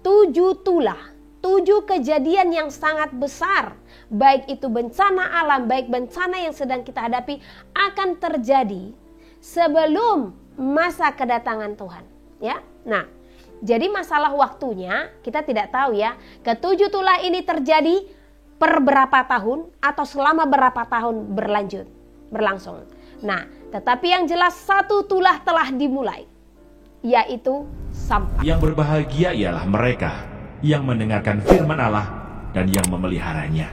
7 tulah, 7 kejadian yang sangat besar, baik itu bencana alam, baik bencana yang sedang kita hadapi, akan terjadi sebelum masa kedatangan Tuhan. Ya, nah, jadi masalah waktunya kita tidak tahu ya. Ke-7 tulah ini terjadi per berapa tahun atau selama berapa tahun berlangsung. Nah, tetapi yang jelas 1 tulah telah dimulai, yaitu sampai. Yang berbahagia ialah mereka yang mendengarkan firman Allah dan yang memeliharanya.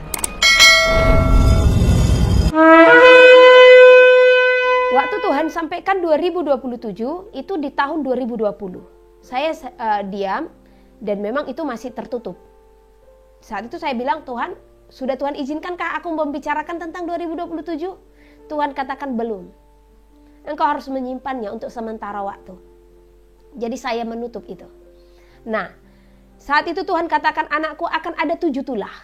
Waktu Tuhan sampaikan 2027 itu di tahun 2020. Saya diam dan memang itu masih tertutup. Saat itu saya bilang, Tuhan, sudah Tuhan izinkankah aku membicarakan tentang 2027? Tuhan katakan belum. Engkau harus menyimpannya untuk sementara waktu. Jadi saya menutup itu. Nah, saat itu Tuhan katakan, anakku, akan ada 7 tulah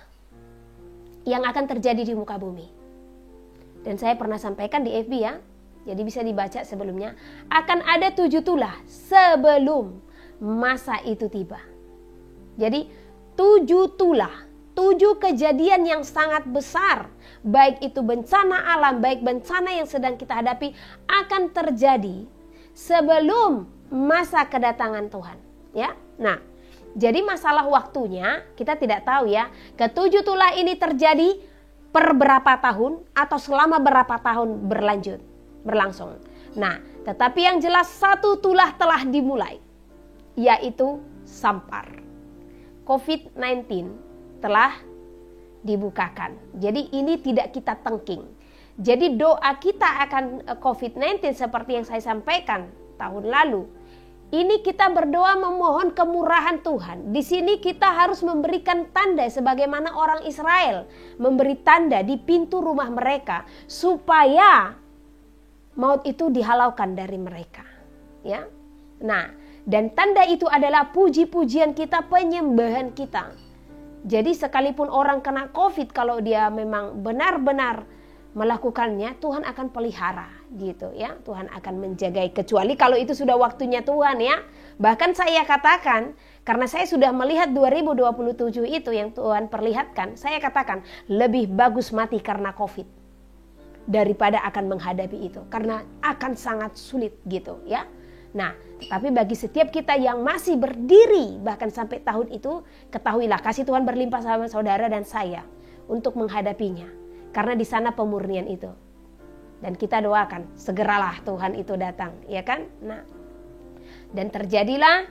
yang akan terjadi di muka bumi. Dan saya pernah sampaikan di FB ya, jadi bisa dibaca sebelumnya. Akan ada 7 tulah sebelum masa itu tiba. Jadi 7 tulah, 7 kejadian yang sangat besar, baik itu bencana alam, baik bencana yang sedang kita hadapi, akan terjadi sebelum masa kedatangan Tuhan. Ya, nah, jadi masalah waktunya kita tidak tahu ya. Ke-7 tulah ini terjadi per berapa tahun atau selama berapa tahun berlangsung. Nah, tetapi yang jelas 1 tulah telah dimulai, yaitu Sampar. COVID-19 telah dibukakan. Jadi ini tidak kita tengking. Jadi doa kita akan COVID-19 seperti yang saya sampaikan tahun lalu. Ini kita berdoa memohon kemurahan Tuhan. Di sini kita harus memberikan tanda sebagaimana orang Israel memberi tanda di pintu rumah mereka supaya maut itu dihalaukan dari mereka. Ya. Nah, dan tanda itu adalah puji-pujian kita, penyembahan kita. Jadi sekalipun orang kena COVID, kalau dia memang benar-benar melakukannya, Tuhan akan pelihara gitu ya. Tuhan akan menjagai, kecuali kalau itu sudah waktunya Tuhan ya. Bahkan saya katakan, karena saya sudah melihat 2027 itu yang Tuhan perlihatkan, saya katakan lebih bagus mati karena COVID daripada akan menghadapi itu, karena akan sangat sulit gitu ya. Nah, tapi bagi setiap kita yang masih berdiri bahkan sampai tahun itu, ketahuilah kasih Tuhan berlimpah sama saudara dan saya untuk menghadapinya. Karena di sana pemurnian itu. Dan kita doakan segeralah Tuhan itu datang, ya kan? Nah, dan terjadilah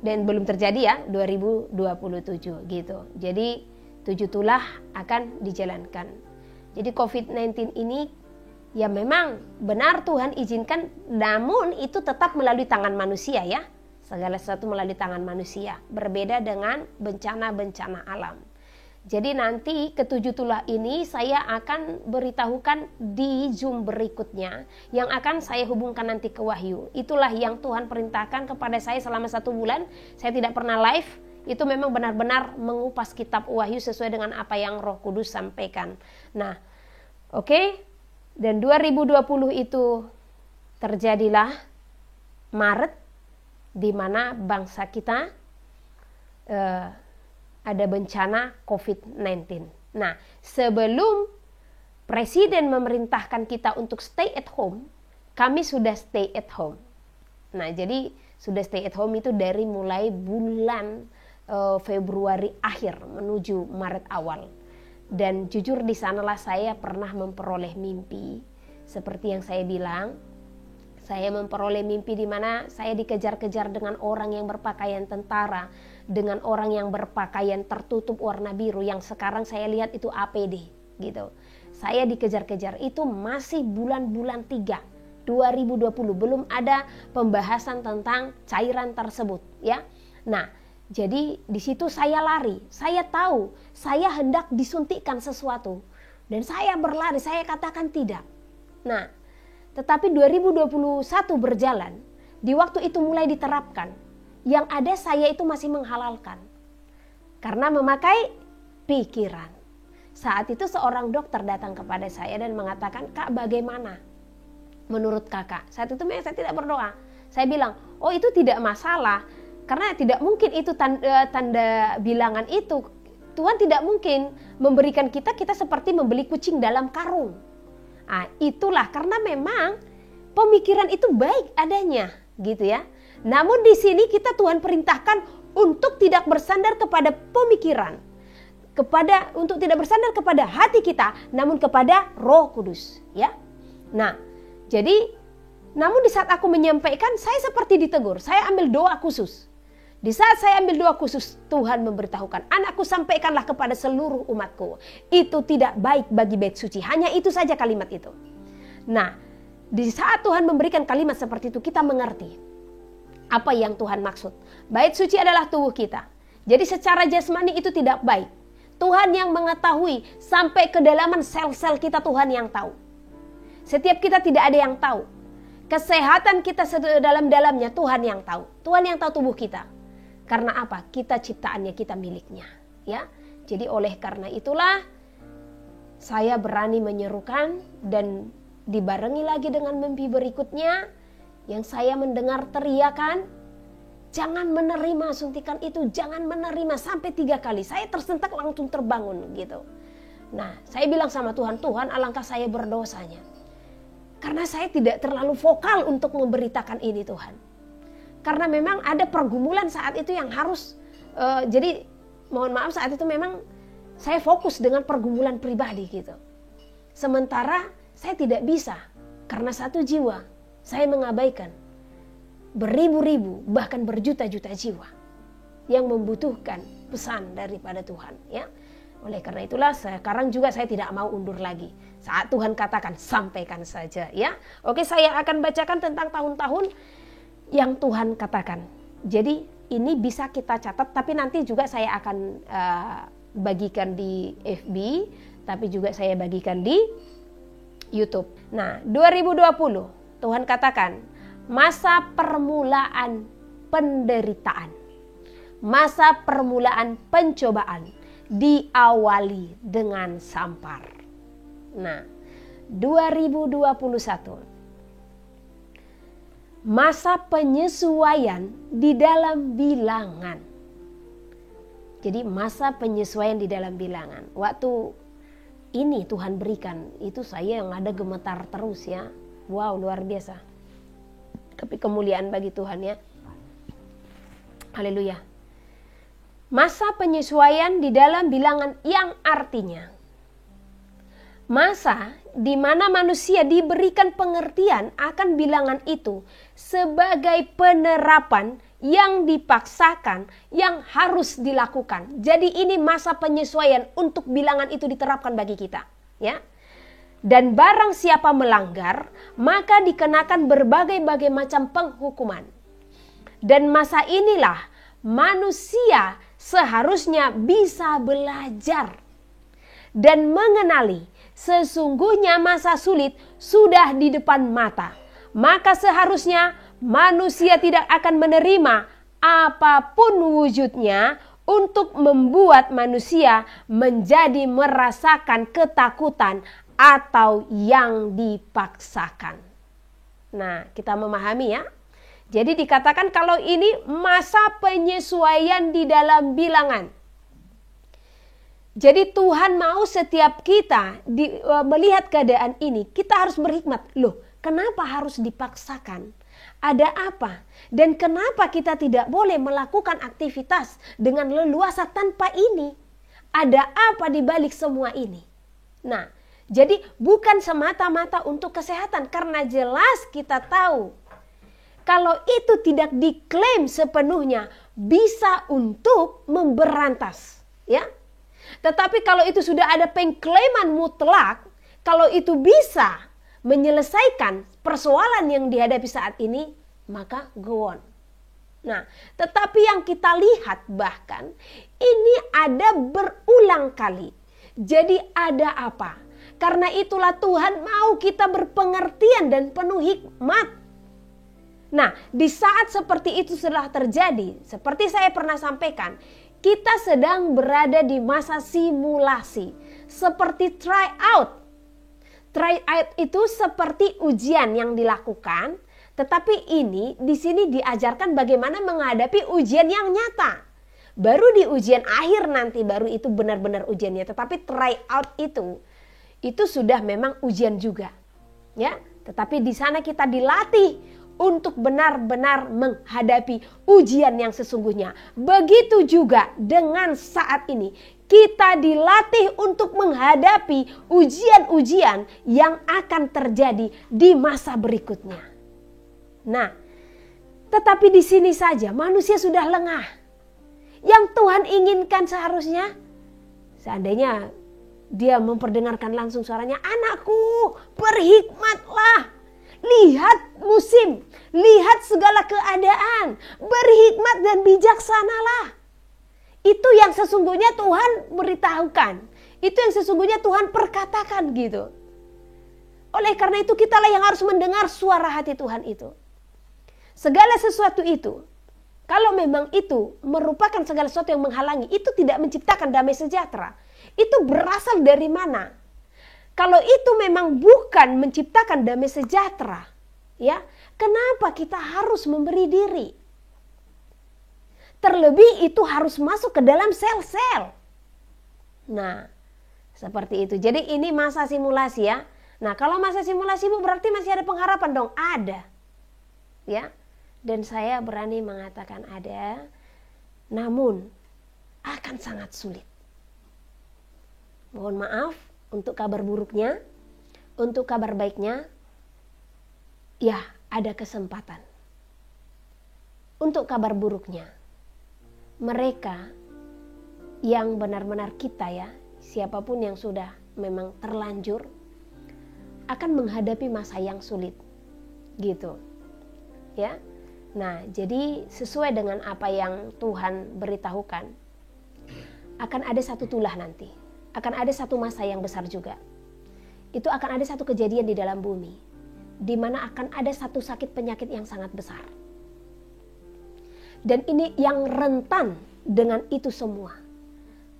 dan belum terjadi ya 2027 gitu. Jadi 7 tulah akan dijalankan. Jadi COVID-19 ini ya memang benar Tuhan izinkan, namun itu tetap melalui tangan manusia ya. Segala sesuatu melalui tangan manusia. Berbeda dengan bencana-bencana alam. Jadi nanti ke-7 tulah ini saya akan beritahukan di Zoom berikutnya, yang akan saya hubungkan nanti ke Wahyu. Itulah yang Tuhan perintahkan kepada saya selama 1 bulan. Saya tidak pernah live. Itu memang benar-benar mengupas kitab Wahyu sesuai dengan apa yang Roh Kudus sampaikan. Nah, oke. Dan 2020 itu terjadilah Maret, di mana bangsa kita ada bencana COVID-19. Nah, sebelum Presiden memerintahkan kita untuk stay at home, kami sudah stay at home. Nah, jadi sudah stay at home itu dari mulai bulan Februari akhir menuju Maret awal. Dan jujur di sanalah saya pernah memperoleh mimpi. Seperti yang saya bilang, saya memperoleh mimpi di mana saya dikejar-kejar dengan orang yang berpakaian tentara, dengan orang yang berpakaian tertutup warna biru, yang sekarang saya lihat itu APD gitu. Saya dikejar-kejar, itu masih bulan-bulan 3 2020, belum ada pembahasan tentang cairan tersebut ya. Nah, jadi di situ saya lari, saya tahu saya hendak disuntikkan sesuatu dan saya berlari, saya katakan tidak. Nah, tetapi 2021 berjalan, di waktu itu mulai diterapkan. Yang ada saya itu masih menghalalkan karena memakai pikiran. Saat itu seorang dokter datang kepada saya dan mengatakan, "Kak, bagaimana menurut kakak?" Saat itu saya tidak berdoa. Saya bilang, "Oh, itu tidak masalah. Karena tidak mungkin itu tanda bilangan itu. Tuhan tidak mungkin memberikan kita seperti membeli kucing dalam karung. Nah, itulah karena memang pemikiran itu baik adanya, gitu ya. Namun di sini kita Tuhan perintahkan untuk tidak bersandar kepada pemikiran, untuk tidak bersandar kepada hati kita, namun kepada Roh Kudus, ya. Nah, jadi namun di saat aku menyampaikan, saya seperti ditegur. Saya ambil doa khusus. Di saat saya ambil doa khusus, Tuhan memberitahukan, anakku sampaikanlah kepada seluruh umatku. Itu tidak baik bagi bait suci. Hanya itu saja kalimat itu. Nah, di saat Tuhan memberikan kalimat seperti itu, kita mengerti apa yang Tuhan maksud. Bait suci adalah tubuh kita. Jadi secara jasmani itu tidak baik. Tuhan yang mengetahui sampai kedalaman sel-sel kita, Tuhan yang tahu. Setiap kita tidak ada yang tahu. Kesehatan kita sedalam-dalamnya Tuhan yang tahu. Tuhan yang tahu tubuh kita. Karena apa? Kita ciptaannya, kita miliknya, ya. Jadi oleh karena itulah saya berani menyerukan dan dibarengi lagi dengan mimpi berikutnya yang saya mendengar teriakan, jangan menerima suntikan itu, jangan menerima, sampai 3 kali. Saya tersentak langsung terbangun gitu. Nah, saya bilang sama Tuhan, Tuhan alangkah saya berdosanya. Karena saya tidak terlalu vokal untuk memberitakan ini Tuhan. Karena memang ada pergumulan saat itu yang harus, jadi mohon maaf saat itu memang saya fokus dengan pergumulan pribadi gitu. Sementara saya tidak bisa, karena satu jiwa saya mengabaikan beribu-ribu bahkan berjuta-juta jiwa yang membutuhkan pesan daripada Tuhan, ya. Oleh karena itulah sekarang juga saya tidak mau undur lagi. Saat Tuhan katakan, sampaikan saja, ya. Oke, saya akan bacakan tentang tahun-tahun yang Tuhan katakan. Jadi ini bisa kita catat, tapi nanti juga saya akan bagikan di FB, tapi juga saya bagikan di YouTube. Nah, 2020 Tuhan katakan masa permulaan penderitaan, masa permulaan pencobaan diawali dengan sampar. Nah, 2021 masa penyesuaian di dalam bilangan. Jadi masa penyesuaian di dalam bilangan. Waktu ini Tuhan berikan, itu saya yang ada gemetar terus, ya. Wow, luar biasa. Tapi kemuliaan bagi Tuhan, ya. Haleluya. Masa penyesuaian di dalam bilangan yang artinya masa di mana manusia diberikan pengertian akan bilangan itu sebagai penerapan yang dipaksakan, yang harus dilakukan. Jadi ini masa penyesuaian untuk bilangan itu diterapkan bagi kita, ya. Dan barang siapa melanggar, maka dikenakan berbagai-bagai macam penghukuman. Dan masa inilah manusia seharusnya bisa belajar dan mengenali sesungguhnya masa sulit sudah di depan mata. Maka seharusnya manusia tidak akan menerima apapun wujudnya untuk membuat manusia menjadi merasakan ketakutan atau yang dipaksakan. Nah, kita memahami, ya. Jadi dikatakan kalau ini masa penyesuaian di dalam bilangan. Jadi Tuhan mau setiap kita melihat keadaan ini, kita harus berhikmat. Loh, kenapa harus dipaksakan? Ada apa? Dan kenapa kita tidak boleh melakukan aktivitas dengan leluasa tanpa ini? Ada apa di balik semua ini? Nah, jadi bukan semata-mata untuk kesehatan, karena jelas kita tahu kalau itu tidak diklaim sepenuhnya bisa untuk memberantas, ya. Tetapi kalau itu sudah ada pengklaiman mutlak, kalau itu bisa menyelesaikan persoalan yang dihadapi saat ini, maka go on. Nah, tetapi yang kita lihat bahkan ini ada berulang kali. Jadi ada apa? Karena itulah Tuhan mau kita berpengertian dan penuh hikmat. Nah, di saat seperti itu sudah terjadi, seperti saya pernah sampaikan, kita sedang berada di masa simulasi, seperti try out. Try out itu seperti ujian yang dilakukan, Tetapi ini di sini diajarkan bagaimana menghadapi ujian yang nyata. Baru di ujian akhir nanti baru itu benar-benar ujiannya. Tetapi try out itu sudah memang ujian juga. Ya, tetapi di sana kita dilatih untuk benar-benar menghadapi ujian yang sesungguhnya. Begitu juga dengan saat ini. Kita dilatih untuk menghadapi ujian-ujian yang akan terjadi di masa berikutnya. Nah, tetapi di sini saja manusia sudah lengah. Yang Tuhan inginkan seharusnya, seandainya dia memperdengarkan langsung suaranya, anakku berhikmatlah, lihat musim, lihat segala keadaan, berhikmat dan bijaksanalah. Itu yang sesungguhnya Tuhan beritahukan, itu yang sesungguhnya Tuhan perkatakan gitu. Oleh karena itu kitalah yang harus mendengar suara hati Tuhan itu. Segala sesuatu itu, kalau memang itu merupakan segala sesuatu yang menghalangi, itu tidak menciptakan damai sejahtera. Itu berasal dari mana? Kalau itu memang bukan menciptakan damai sejahtera, ya, kenapa kita harus memberi diri? Terlebih itu harus masuk ke dalam sel-sel. Nah, seperti itu. Jadi ini masa simulasi ya. Nah, kalau masa simulasi Bu berarti masih ada pengharapan dong? Ada. Ya. Dan saya berani mengatakan ada, namun akan sangat sulit. Mohon maaf untuk kabar buruknya, untuk kabar baiknya, ya ada kesempatan. Untuk kabar buruknya, mereka yang benar-benar kita ya, siapapun yang sudah memang terlanjur, akan menghadapi masa yang sulit. Gitu. Ya. Nah, jadi sesuai dengan apa yang Tuhan beritahukan, akan ada satu tulah nanti. Akan ada satu masa yang besar juga. Itu akan ada satu kejadian di dalam bumi, di mana akan ada satu sakit penyakit yang sangat besar. Dan ini yang rentan dengan itu semua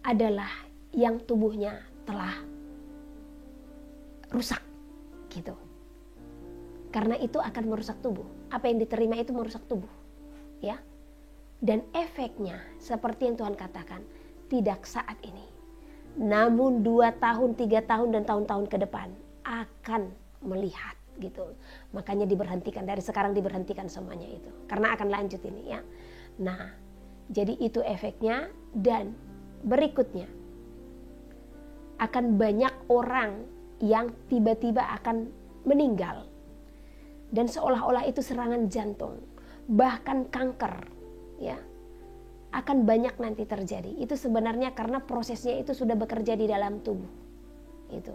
adalah yang tubuhnya telah rusak, gitu. Karena itu akan merusak tubuh. Apa yang diterima itu merusak tubuh. Ya. Dan efeknya seperti yang Tuhan katakan, tidak saat ini. Namun 2 tahun, 3 tahun dan tahun-tahun ke depan akan melihat gitu. Makanya diberhentikan, dari sekarang diberhentikan semuanya itu. Karena akan lanjut ini ya. Nah, jadi itu efeknya. Dan berikutnya akan banyak orang yang tiba-tiba akan meninggal. Dan seolah-olah itu serangan jantung, bahkan kanker, ya, akan banyak nanti terjadi. Itu sebenarnya karena prosesnya itu sudah bekerja di dalam tubuh. Itu.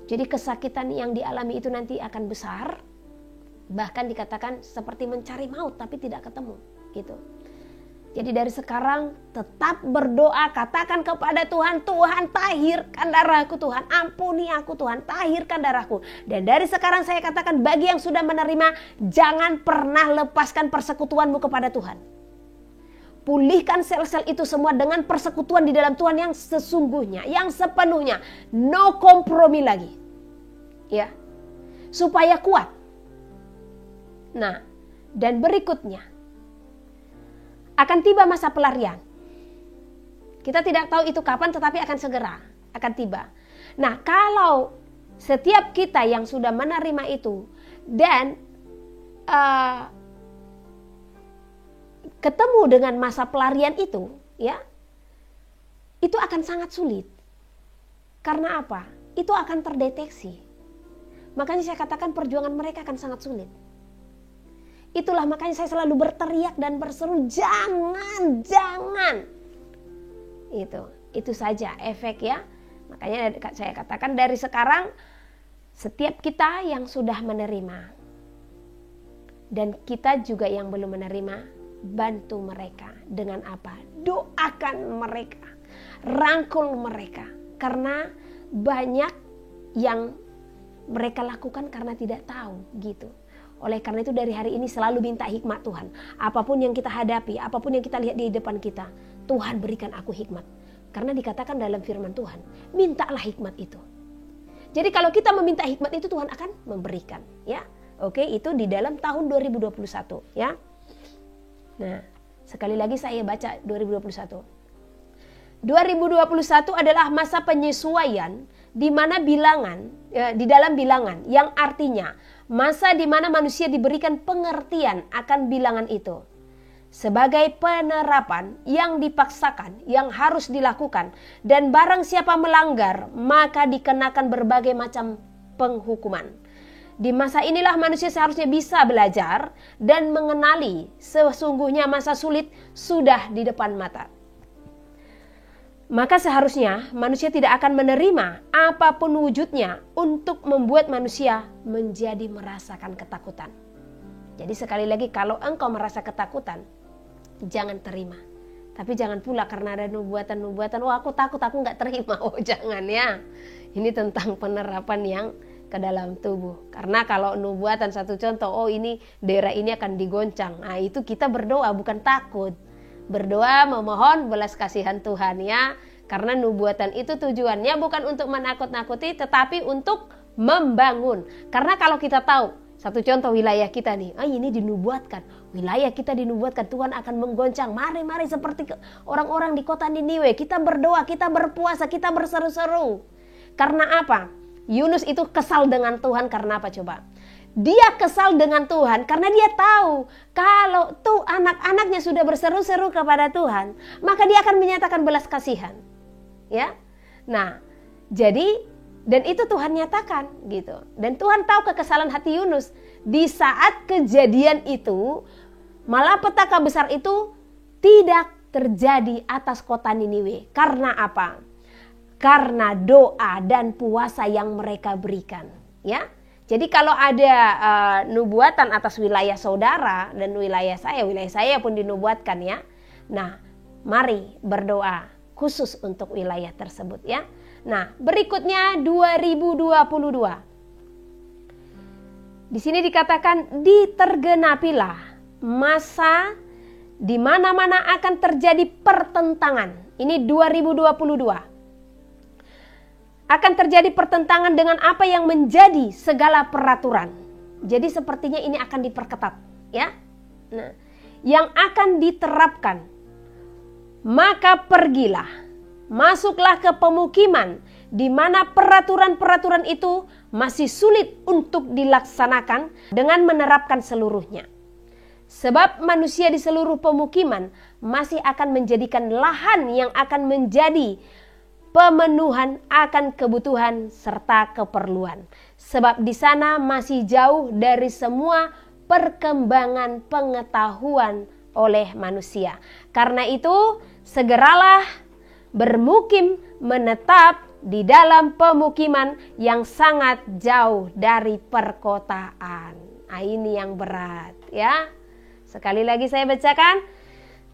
Jadi kesakitan yang dialami itu nanti akan besar, bahkan dikatakan seperti mencari maut tapi tidak ketemu, gitu. Jadi dari sekarang tetap berdoa, katakan kepada Tuhan, Tuhan tahirkan darahku, Tuhan ampuni aku, Tuhan tahirkan darahku. Dan dari sekarang saya katakan bagi yang sudah menerima, jangan pernah lepaskan persekutuanmu kepada Tuhan. Pulihkan sel-sel itu semua dengan persekutuan di dalam Tuhan yang sesungguhnya, yang sepenuhnya, no kompromi lagi. Ya. Supaya kuat. Nah, dan berikutnya akan tiba masa pelarian. Kita tidak tahu itu kapan, tetapi akan segera akan tiba. Nah, kalau setiap kita yang sudah menerima itu dan ketemu dengan masa pelarian itu, ya, itu akan sangat sulit. Karena apa? Itu akan terdeteksi. Makanya saya katakan perjuangan mereka akan sangat sulit. Itulah makanya saya selalu berteriak dan berseru, jangan. Itu saja efek ya. Makanya saya katakan dari sekarang setiap kita yang sudah menerima dan kita juga yang belum menerima, bantu mereka dengan apa? Doakan mereka, rangkul mereka. Karena banyak yang mereka lakukan karena tidak tahu gitu. Oleh karena itu dari hari ini selalu minta hikmat Tuhan. Apapun yang kita hadapi, apapun yang kita lihat di depan kita, Tuhan berikan aku hikmat. Karena dikatakan dalam firman Tuhan, mintalah hikmat itu. Jadi kalau kita meminta hikmat itu Tuhan akan memberikan, ya. Oke, itu di dalam tahun 2021 ya. Nah, sekali lagi saya baca 2021. 2021 adalah masa penyesuaian di mana di dalam bilangan, yang artinya masa di mana manusia diberikan pengertian akan bilangan itu sebagai penerapan yang dipaksakan, yang harus dilakukan, dan barang siapa melanggar maka dikenakan berbagai macam penghukuman. Di masa inilah manusia seharusnya bisa belajar dan mengenali sesungguhnya masa sulit sudah di depan mata. Maka seharusnya manusia tidak akan menerima apapun wujudnya untuk membuat manusia menjadi merasakan ketakutan. Jadi sekali lagi, kalau engkau merasa ketakutan, jangan terima. Tapi jangan pula karena ada nubuatan-nubuatan, oh aku takut, aku gak terima. Oh jangan ya. Ini tentang penerapan yang ke dalam tubuh. Karena kalau nubuatan, satu contoh, oh ini daerah ini akan digoncang. Nah itu kita berdoa, bukan takut. Berdoa memohon belas kasihan Tuhan ya. Karena nubuatan itu tujuannya bukan untuk menakut-nakuti, tetapi untuk membangun. Karena kalau kita tahu, satu contoh wilayah kita nih, ini dinubuatkan, wilayah kita dinubuatkan Tuhan akan menggoncang. Mari seperti orang-orang di kota Niniwe, kita berdoa, kita berpuasa, kita berseru-seru. Karena apa? Yunus itu kesal dengan Tuhan karena apa coba? Dia kesal dengan Tuhan karena dia tahu kalau tuh anak-anaknya sudah berseru-seru kepada Tuhan, maka dia akan menyatakan belas kasihan. Ya. Nah, jadi dan itu Tuhan nyatakan gitu. Dan Tuhan tahu kekesalan hati Yunus. Di saat kejadian itu, malapetaka besar itu tidak terjadi atas kota Niniwe. Karena apa? Karena doa dan puasa yang mereka berikan, ya. Jadi kalau ada nubuatan atas wilayah saudara dan wilayah saya pun dinubuatkan ya. Nah, mari berdoa khusus untuk wilayah tersebut ya. Nah, berikutnya 2022. Di sini dikatakan ditergenapilah masa di mana-mana akan terjadi pertentangan. Ini 2022. Akan terjadi pertentangan dengan apa yang menjadi segala peraturan. Jadi sepertinya ini akan diperketat, ya. Nah, yang akan diterapkan. Maka pergilah, masuklah ke pemukiman di mana peraturan-peraturan itu masih sulit untuk dilaksanakan dengan menerapkan seluruhnya. Sebab manusia di seluruh pemukiman masih akan menjadikan lahan yang akan menjadi pemenuhan akan kebutuhan serta keperluan. Sebab di sana masih jauh dari semua perkembangan pengetahuan oleh manusia. Karena itu, segeralah bermukim menetap di dalam pemukiman yang sangat jauh dari perkotaan. Nah, ini yang berat ya. Sekali lagi saya bacakan.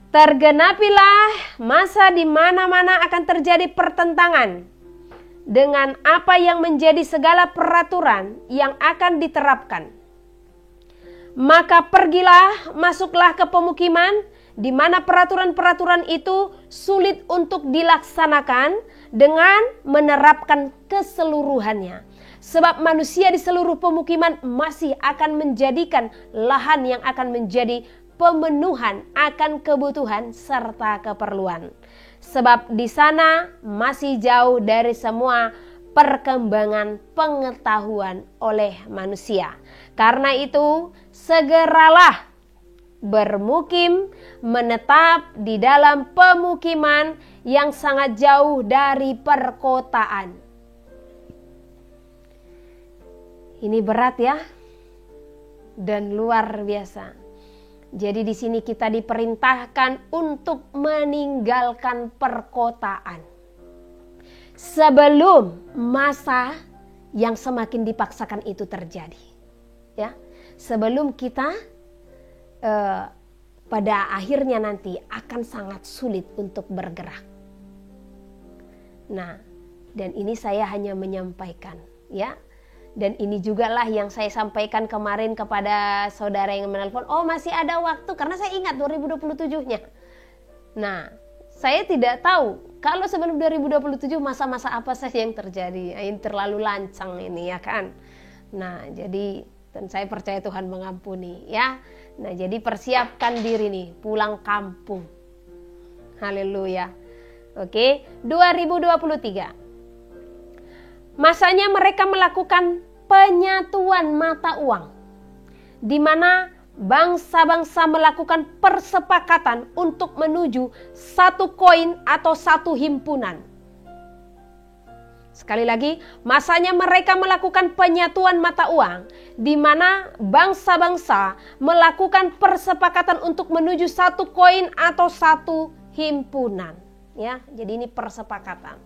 Tergenapilah masa di mana-mana akan terjadi pertentangan dengan apa yang menjadi segala peraturan yang akan diterapkan. Maka pergilah, masuklah ke pemukiman di mana peraturan-peraturan itu sulit untuk dilaksanakan dengan menerapkan keseluruhannya. Sebab manusia di seluruh pemukiman masih akan menjadikan lahan yang akan menjadi pemenuhan akan kebutuhan serta keperluan. Sebab di sana masih jauh dari semua perkembangan pengetahuan oleh manusia. Karena itu, segeralah bermukim menetap di dalam pemukiman yang sangat jauh dari perkotaan. Ini berat ya, dan luar biasa. Jadi di sini kita diperintahkan untuk meninggalkan perkotaan sebelum masa yang semakin dipaksakan itu terjadi. Ya, sebelum kita pada akhirnya nanti akan sangat sulit untuk bergerak. Nah, dan ini saya hanya menyampaikan, ya. Dan ini juga lah yang saya sampaikan kemarin kepada saudara yang menelpon. Oh masih ada waktu, karena saya ingat 2027-nya. Nah, saya tidak tahu kalau sebelum 2027 masa-masa apa saja yang terjadi. Ini terlalu lancang ini ya kan. Nah, jadi Dan saya percaya Tuhan mengampuni ya. Nah, jadi persiapkan diri nih pulang kampung. Haleluya. Oke, 2023. Masanya mereka melakukan penyatuan mata uang, di mana bangsa-bangsa melakukan persepakatan untuk menuju satu koin atau satu himpunan. Sekali lagi, masanya mereka melakukan penyatuan mata uang, di mana bangsa-bangsa melakukan persepakatan untuk menuju satu koin atau satu himpunan. Ya, jadi ini persepakatan.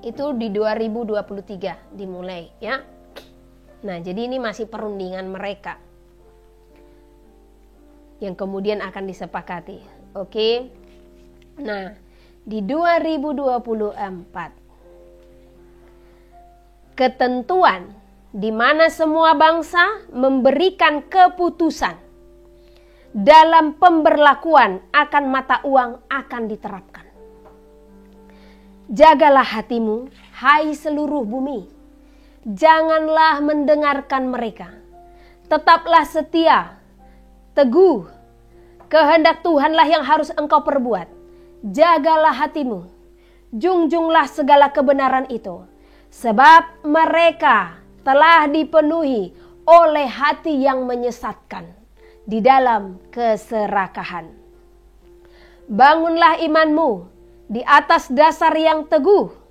Itu di 2023 dimulai, ya. Nah, jadi ini masih perundingan mereka yang kemudian akan disepakati. Oke. Nah, di 2024 ketentuan di mana semua bangsa memberikan keputusan dalam pemberlakuan akan mata uang akan diterapkan. Jagalah hatimu, hai seluruh bumi. Janganlah mendengarkan mereka. Tetaplah setia, teguh. Kehendak Tuhanlah yang harus engkau perbuat. Jagalah hatimu. Junjunglah segala kebenaran itu. Sebab mereka telah dipenuhi oleh hati yang menyesatkan di dalam keserakahan. Bangunlah imanmu di atas dasar yang teguh.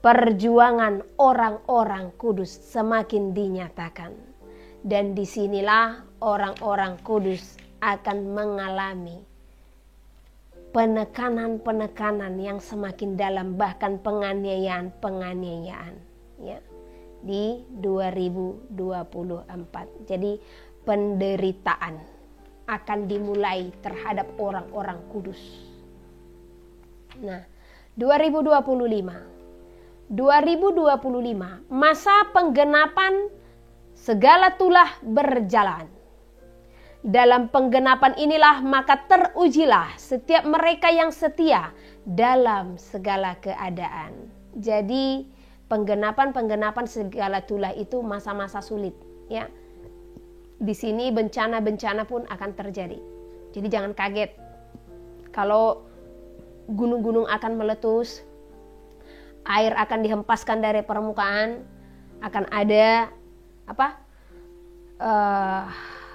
Perjuangan orang-orang kudus semakin dinyatakan. Dan disinilah orang-orang kudus akan mengalami penekanan-penekanan yang semakin dalam, bahkan penganiayaan-penganiayaan ya, di 2024. Jadi penderitaan akan dimulai terhadap orang-orang kudus. Nah, 2025 masa penggenapan segala tulah berjalan. Dalam penggenapan inilah maka terujilah setiap mereka yang setia dalam segala keadaan. Jadi penggenapan segala tulah itu masa-masa sulit ya. Di sini bencana-bencana pun akan terjadi. Jadi jangan kaget kalau gunung-gunung akan meletus, air akan dihempaskan dari permukaan, akan ada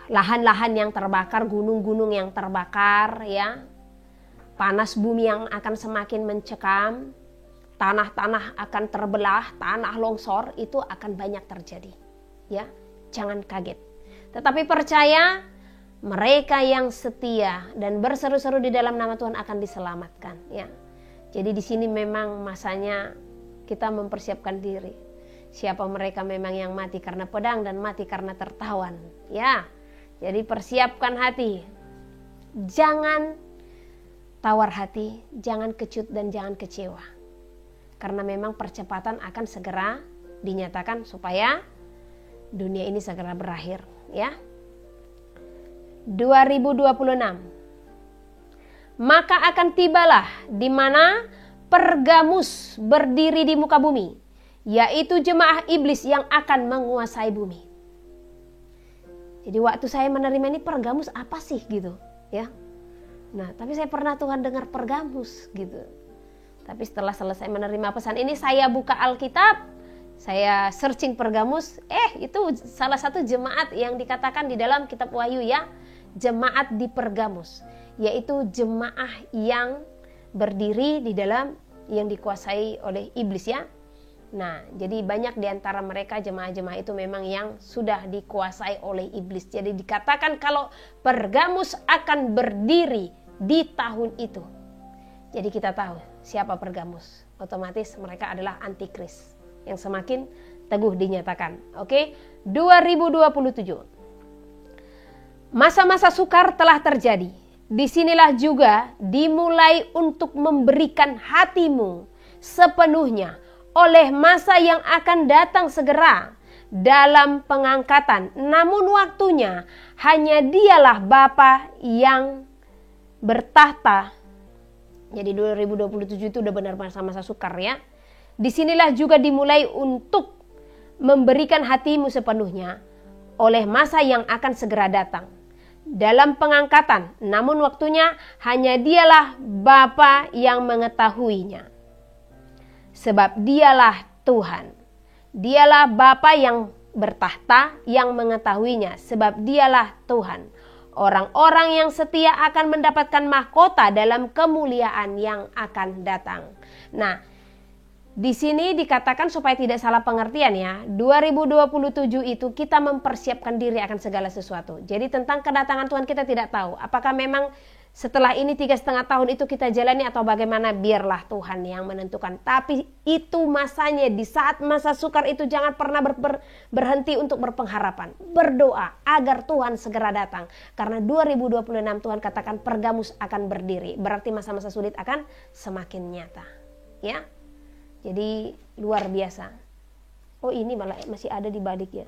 lahan-lahan yang terbakar, gunung-gunung yang terbakar ya, panas bumi yang akan semakin mencekam, tanah-tanah akan terbelah, tanah longsor, itu akan banyak terjadi ya. Jangan kaget, tetapi percaya mereka yang setia dan berseru-seru di dalam nama Tuhan akan diselamatkan ya. Jadi di sini memang masanya kita mempersiapkan diri. Siapa mereka memang yang mati karena pedang dan mati karena tertawan ya. Jadi persiapkan hati. Jangan tawar hati, jangan kecut dan jangan kecewa. Karena memang percepatan akan segera dinyatakan supaya dunia ini segera berakhir ya. 2026 maka akan tibalah di mana Pergamus berdiri di muka bumi, yaitu jemaah iblis yang akan menguasai bumi. Jadi waktu saya menerima ini Pergamus apa sih gitu ya. Nah, tapi saya pernah Tuhan dengar Pergamus gitu. Tapi setelah selesai menerima pesan ini, saya buka Alkitab, saya searching Pergamus, itu salah satu jemaat yang dikatakan di dalam kitab Wahyu ya, jemaat di Pergamus, yaitu jemaah yang berdiri di dalam yang dikuasai oleh iblis ya. Nah, jadi banyak di antara mereka jemaah-jemaah itu memang yang sudah dikuasai oleh iblis. Jadi dikatakan kalau Pergamus akan berdiri di tahun itu. Jadi kita tahu siapa Pergamus. Otomatis mereka adalah antikris yang semakin teguh dinyatakan. Oke, 2027. Masa-masa sukar telah terjadi. Disinilah juga dimulai untuk memberikan hatimu sepenuhnya oleh masa yang akan datang segera dalam pengangkatan. Namun waktunya hanya dialah Bapa yang bertahta. Jadi 2027 itu udah benar masa-masa sukar ya. Disinilah juga dimulai untuk memberikan hatimu sepenuhnya oleh masa yang akan segera datang. Dalam pengangkatan, namun waktunya hanya Dialah Bapa yang mengetahuinya. Sebab Dialah Tuhan. Dialah Bapa yang bertahta yang mengetahuinya, sebab Dialah Tuhan. Orang-orang yang setia akan mendapatkan mahkota dalam kemuliaan yang akan datang. Nah, di sini dikatakan supaya tidak salah pengertian ya, 2027 itu kita mempersiapkan diri akan segala sesuatu. Jadi tentang kedatangan Tuhan kita tidak tahu. Apakah memang setelah ini 3,5 tahun itu kita jalani atau bagaimana, biarlah Tuhan yang menentukan. Tapi itu masanya, di saat masa sukar itu jangan pernah berhenti untuk berpengharapan. Berdoa agar Tuhan segera datang. Karena 2026 Tuhan katakan Pergamus akan berdiri. Berarti masa-masa sulit akan semakin nyata. Ya. Jadi luar biasa. Oh, ini malah masih ada di balik ya.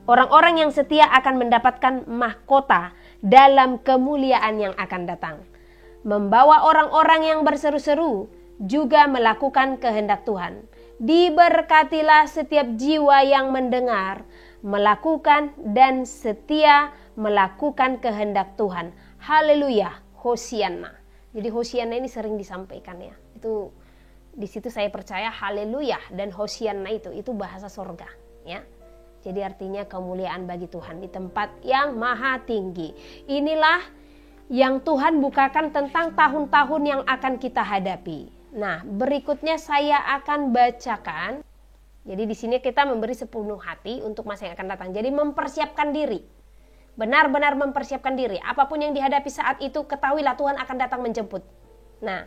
Orang-orang yang setia akan mendapatkan mahkota dalam kemuliaan yang akan datang. Membawa orang-orang yang berseru-seru juga melakukan kehendak Tuhan. Diberkatilah setiap jiwa yang mendengar, melakukan dan setia melakukan kehendak Tuhan. Haleluya. Hosianna. Jadi Hosianna ini sering disampaikan ya. Itu di situ saya percaya haleluya dan Hosianna itu bahasa sorga ya. Jadi artinya kemuliaan bagi Tuhan di tempat yang maha tinggi. Inilah yang Tuhan bukakan tentang tahun-tahun yang akan kita hadapi. Nah, berikutnya saya akan bacakan. Jadi di sini kita memberi sepenuh hati untuk masa yang akan datang. Jadi mempersiapkan diri. Benar-benar mempersiapkan diri. Apapun yang dihadapi saat itu, ketahuilah Tuhan akan datang menjemput. Nah,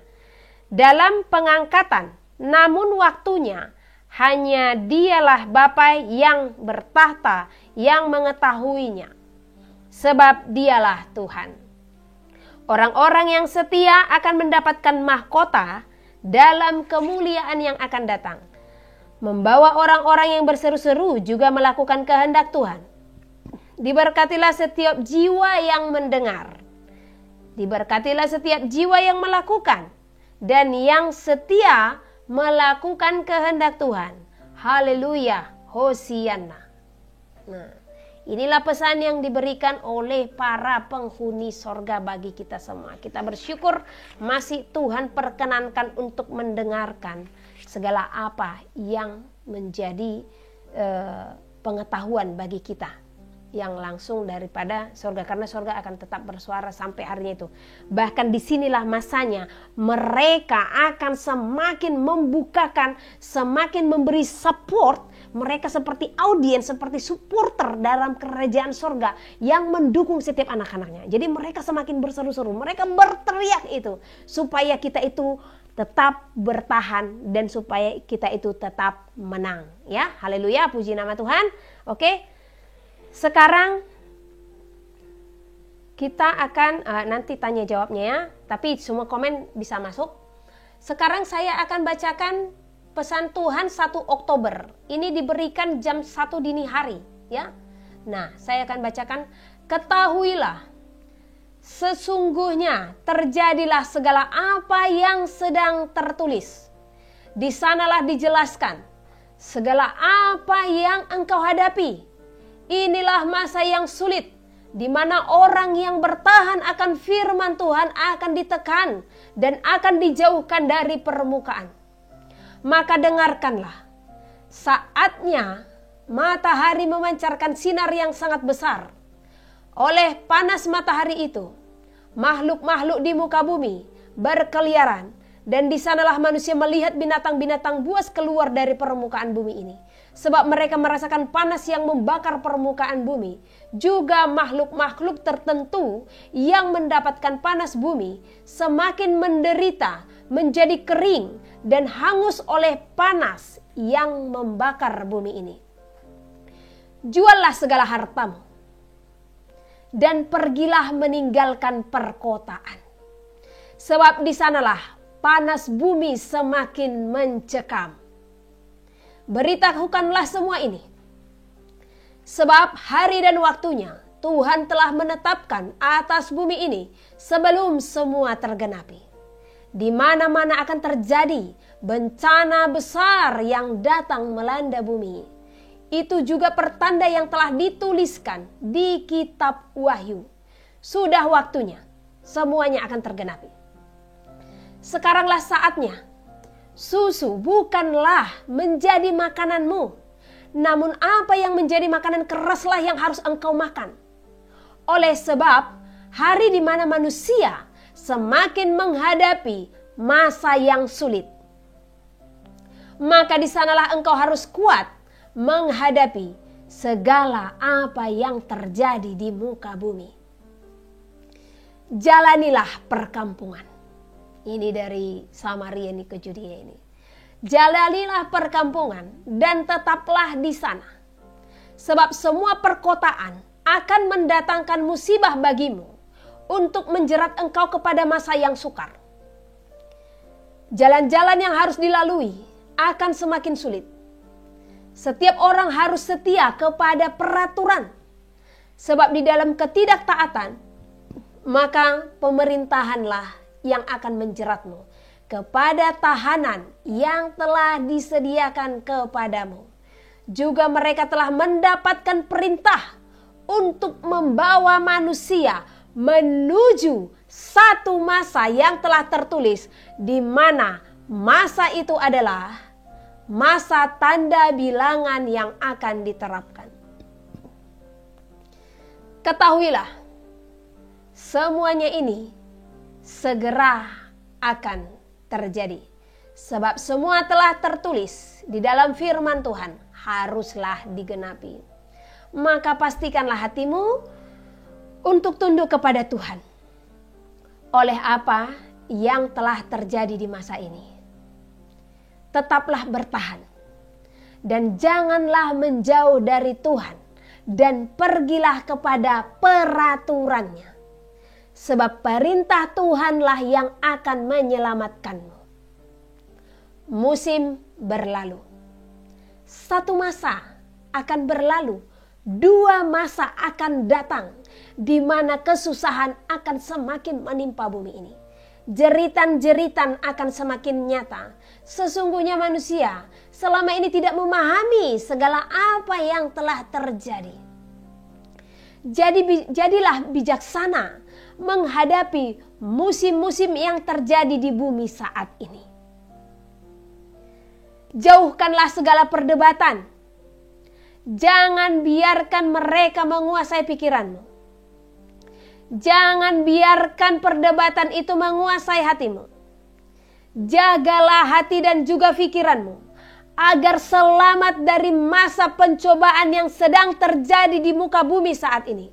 dalam pengangkatan, namun waktunya hanya Dialah Bapa yang bertahta, yang mengetahuinya. Sebab Dialah Tuhan. Orang-orang yang setia akan mendapatkan mahkota dalam kemuliaan yang akan datang. Membawa orang-orang yang berseru-seru juga melakukan kehendak Tuhan. Diberkatilah setiap jiwa yang mendengar. Diberkatilah setiap jiwa yang melakukan. Dan yang setia melakukan kehendak Tuhan. Haleluya. Hosianna. Nah, inilah pesan yang diberikan oleh para penghuni sorga bagi kita semua. Kita bersyukur masih Tuhan perkenankan untuk mendengarkan segala apa yang menjadi pengetahuan bagi kita yang langsung daripada sorga, karena sorga akan tetap bersuara sampai harinya itu. Bahkan disinilah masanya mereka akan semakin membukakan, semakin memberi support. Mereka seperti audiens, seperti supporter dalam kerajaan sorga yang mendukung setiap anak-anaknya. Jadi mereka semakin berseru-seru, mereka berteriak itu supaya kita itu tetap bertahan dan supaya kita itu tetap menang. Ya, haleluya, puji nama Tuhan. Oke. Sekarang kita akan nanti tanya jawabnya ya, tapi semua komen bisa masuk. Sekarang saya akan bacakan pesan Tuhan 1 Oktober. Ini diberikan jam 1 dini hari ya. Nah, saya akan bacakan, ketahuilah sesungguhnya terjadilah segala apa yang sedang tertulis. Di sanalah dijelaskan segala apa yang engkau hadapi. Inilah masa yang sulit, di mana orang yang bertahan akan firman Tuhan akan ditekan dan akan dijauhkan dari permukaan. Maka dengarkanlah, saatnya matahari memancarkan sinar yang sangat besar. Oleh panas matahari itu, makhluk-makhluk di muka bumi berkeliaran, dan di sanalah manusia melihat binatang-binatang buas keluar dari permukaan bumi ini. Sebab mereka merasakan panas yang membakar permukaan bumi. Juga makhluk-makhluk tertentu yang mendapatkan panas bumi semakin menderita, menjadi kering dan hangus oleh panas yang membakar bumi ini. Juallah segala hartamu dan pergilah meninggalkan perkotaan. Sebab di sanalah panas bumi semakin mencekam. Beritahukanlah semua ini, sebab hari dan waktunya Tuhan telah menetapkan atas bumi ini sebelum semua tergenapi. Di mana-mana akan terjadi bencana besar yang datang melanda bumi. Itu juga pertanda yang telah dituliskan di kitab Wahyu. Sudah waktunya semuanya akan tergenapi. Sekaranglah saatnya. Susu bukanlah menjadi makananmu, namun apa yang menjadi makanan keraslah yang harus engkau makan. Oleh sebab hari di mana manusia semakin menghadapi masa yang sulit, maka di sanalah engkau harus kuat menghadapi segala apa yang terjadi di muka bumi. Jalanilah perkampungan. Ini dari Samaria ini ke Judea ini. Jalanilah perkampungan dan tetaplah di sana. Sebab semua perkotaan akan mendatangkan musibah bagimu untuk menjerat engkau kepada masa yang sukar. Jalan-jalan yang harus dilalui akan semakin sulit. Setiap orang harus setia kepada peraturan. Sebab di dalam ketidaktaatan, maka pemerintahanlah yang akan menjeratmu kepada tahanan yang telah disediakan kepadamu. Juga mereka telah mendapatkan perintah untuk membawa manusia menuju satu masa yang telah tertulis, di mana masa itu adalah masa tanda bilangan yang akan diterapkan. Ketahuilah, semuanya ini segera akan terjadi. Sebab semua telah tertulis di dalam firman Tuhan, haruslah digenapi. Maka pastikanlah hatimu untuk tunduk kepada Tuhan oleh apa yang telah terjadi di masa ini. Tetaplah bertahan dan janganlah menjauh dari Tuhan, dan pergilah kepada peraturannya. Sebab perintah Tuhanlah yang akan menyelamatkanmu. Musim berlalu. Satu masa akan berlalu. Dua masa akan datang, di mana kesusahan akan semakin menimpa bumi ini. Jeritan-jeritan akan semakin nyata. Sesungguhnya manusia selama ini tidak memahami segala apa yang telah terjadi. Jadilah bijaksana menghadapi musim-musim yang terjadi di bumi saat ini. Jauhkanlah segala perdebatan. Jangan biarkan mereka menguasai pikiranmu. Jangan biarkan perdebatan itu menguasai hatimu. Jagalah hati dan juga pikiranmu, agar selamat dari masa pencobaan yang sedang terjadi di muka bumi saat ini.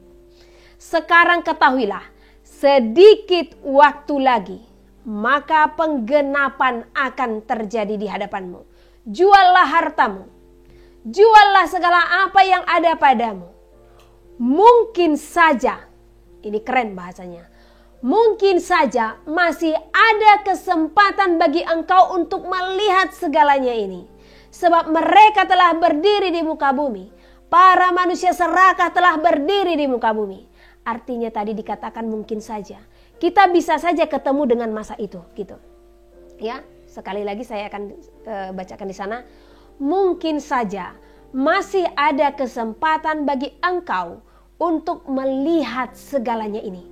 Sekarang ketahuilah, sedikit waktu lagi, maka penggenapan akan terjadi di hadapanmu. Juallah hartamu, juallah segala apa yang ada padamu. Mungkin saja, ini keren bahasanya, mungkin saja masih ada kesempatan bagi engkau untuk melihat segalanya ini. Sebab mereka telah berdiri di muka bumi. Para manusia serakah telah berdiri di muka bumi. Artinya tadi dikatakan mungkin saja. Kita bisa saja ketemu dengan masa itu, gitu. Ya, sekali lagi saya akan bacakan di sana. Mungkin saja masih ada kesempatan bagi engkau untuk melihat segalanya ini.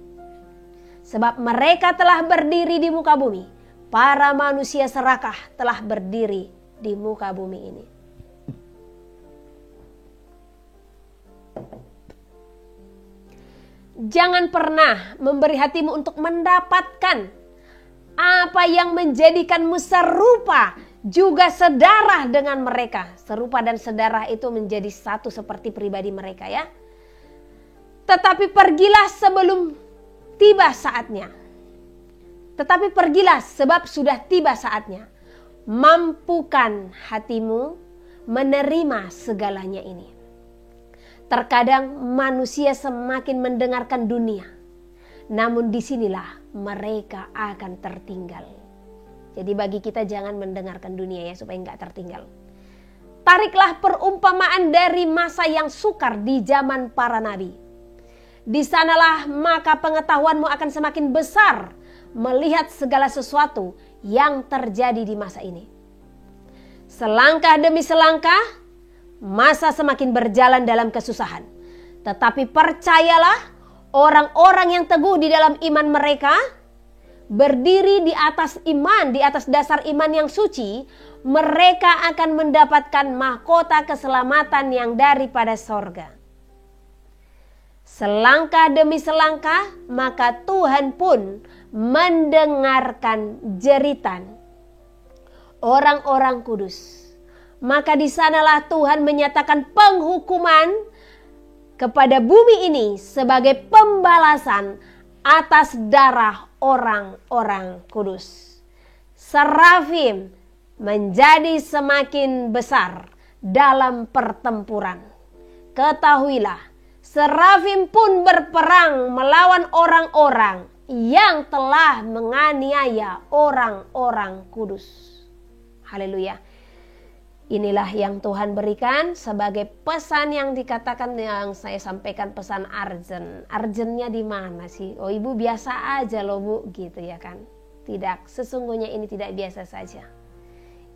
Sebab mereka telah berdiri di muka bumi. Para manusia serakah telah berdiri di muka bumi ini. Jangan pernah memberi hatimu untuk mendapatkan apa yang menjadikanmu serupa juga sedarah dengan mereka. Serupa dan sedarah itu menjadi satu seperti pribadi mereka, ya. Tetapi pergilah sebelum tiba saatnya. Tetapi pergilah sebab sudah tiba saatnya. Mampukan hatimu menerima segalanya ini. Terkadang manusia semakin mendengarkan dunia, namun disinilah mereka akan tertinggal. Jadi bagi kita jangan mendengarkan dunia, ya, supaya nggak tertinggal. Tariklah perumpamaan dari masa yang sukar di zaman para nabi. Di sanalah maka pengetahuanmu akan semakin besar melihat segala sesuatu yang terjadi di masa ini. Selangkah demi selangkah, masa semakin berjalan dalam kesusahan. Tetapi percayalah, orang-orang yang teguh di dalam iman mereka, berdiri di atas iman, di atas dasar iman yang suci, mereka akan mendapatkan mahkota keselamatan yang daripada sorga. Selangkah demi selangkah, maka Tuhan pun mendengarkan jeritan orang-orang kudus. Maka di sanalah Tuhan menyatakan penghukuman kepada bumi ini sebagai pembalasan atas darah orang-orang kudus. Serafim menjadi semakin besar dalam pertempuran. Ketahuilah, serafim pun berperang melawan orang-orang yang telah menganiaya orang-orang kudus. Haleluya. Inilah yang Tuhan berikan sebagai pesan yang dikatakan, yang saya sampaikan, pesan urgent. Urgentnya di mana sih? Oh, ibu biasa aja loh bu, gitu ya kan? Tidak, sesungguhnya ini tidak biasa saja.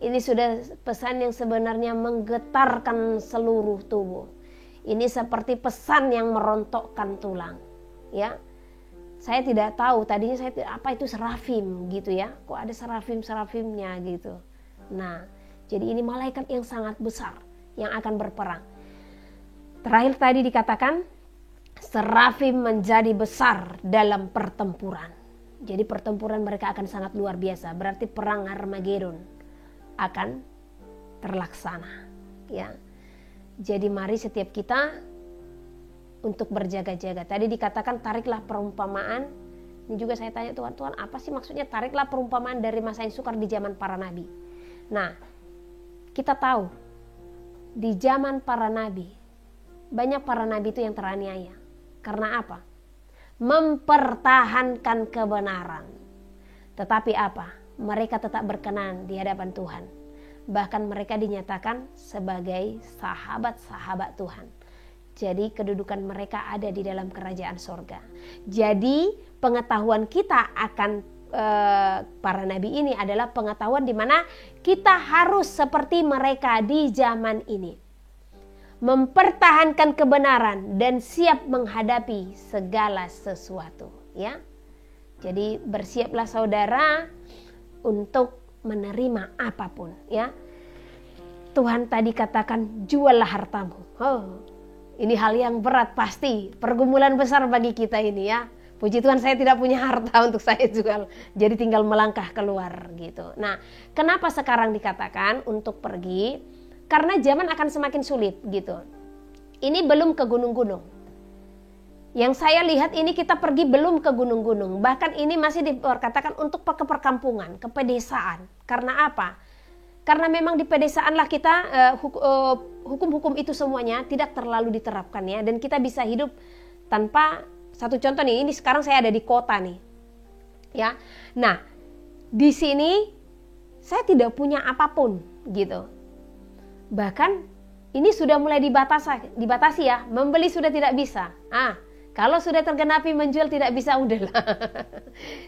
Ini sudah pesan yang sebenarnya menggetarkan seluruh tubuh. Ini seperti pesan yang merontokkan tulang, ya. Saya tidak tahu tadinya apa itu serafim gitu ya. Kok ada serafimnya gitu. Nah, jadi ini malaikat yang sangat besar yang akan berperang. Terakhir tadi dikatakan serafim menjadi besar dalam pertempuran. Jadi pertempuran mereka akan sangat luar biasa. Berarti perang Armageddon akan terlaksana, ya. Jadi mari setiap kita untuk berjaga-jaga. Tadi dikatakan tariklah perumpamaan. Ini juga saya tanya Tuhan, apa sih maksudnya tariklah perumpamaan dari masa yang sukar di zaman para nabi? Nah, kita tahu di zaman para nabi, banyak para nabi itu yang teraniaya. Karena apa? Mempertahankan kebenaran. Tetapi apa? Mereka tetap berkenan di hadapan Tuhan. Bahkan mereka dinyatakan sebagai sahabat-sahabat Tuhan. Jadi kedudukan mereka ada di dalam kerajaan sorga. Jadi pengetahuan kita akan para nabi ini adalah pengetahuan di mana kita harus seperti mereka di zaman ini. Mempertahankan kebenaran dan siap menghadapi segala sesuatu, ya. Jadi bersiaplah saudara untuk menerima apapun, ya. Tuhan tadi katakan juallah hartamu. Oh, ini hal yang berat pasti, pergumulan besar bagi kita ini, ya. Puji Tuhan saya tidak punya harta untuk saya jual, jadi tinggal melangkah keluar gitu. Nah, kenapa sekarang dikatakan untuk pergi? Karena zaman akan semakin sulit gitu. Ini belum ke gunung-gunung. Yang saya lihat ini kita pergi belum ke gunung-gunung. Bahkan ini masih dikatakan untuk ke perkampungan, ke pedesaan. Karena apa? Karena memang di pedesaan lah kita hukum-hukum itu semuanya tidak terlalu diterapkan ya. Dan kita bisa hidup tanpa, satu contoh nih, ini sekarang saya ada di kota nih. Ya. Nah, di sini saya tidak punya apapun gitu. Bahkan ini sudah mulai dibatasi ya, membeli sudah tidak bisa. Kalau sudah tergenapi menjual tidak bisa, udahlah.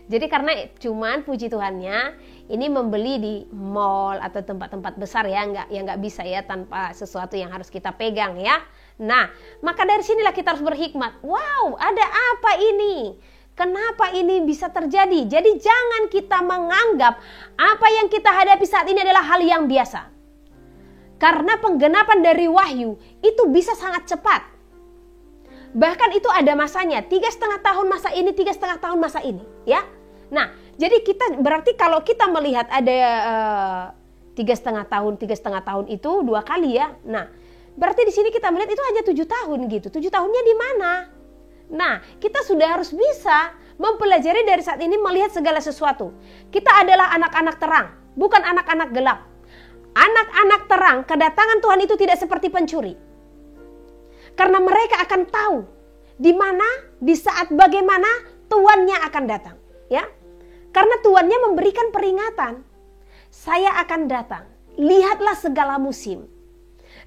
Jadi karena cuman puji Tuhannya ini membeli di mall atau tempat-tempat besar ya, nggak bisa ya tanpa sesuatu yang harus kita pegang ya. Nah, maka dari sinilah kita harus berhikmat. Wow, ada apa ini? Kenapa ini bisa terjadi? Jadi jangan kita menganggap apa yang kita hadapi saat ini adalah hal yang biasa. Karena penggenapan dari wahyu itu bisa sangat cepat. Bahkan itu ada masanya, 3,5 tahun masa ini, 3,5 tahun masa ini, ya. Nah, jadi kita berarti kalau kita melihat ada 3,5 tahun itu 2 kali ya. Nah, berarti di sini kita melihat itu hanya 7 tahun gitu. 7 tahunnya di mana? Nah, kita sudah harus bisa mempelajari dari saat ini melihat segala sesuatu. Kita adalah anak-anak terang, bukan anak-anak gelap. Anak-anak terang, kedatangan Tuhan itu tidak seperti pencuri. Karena mereka akan tahu di mana, di saat bagaimana tuannya akan datang, ya. Karena tuannya memberikan peringatan. Saya akan datang. Lihatlah segala musim.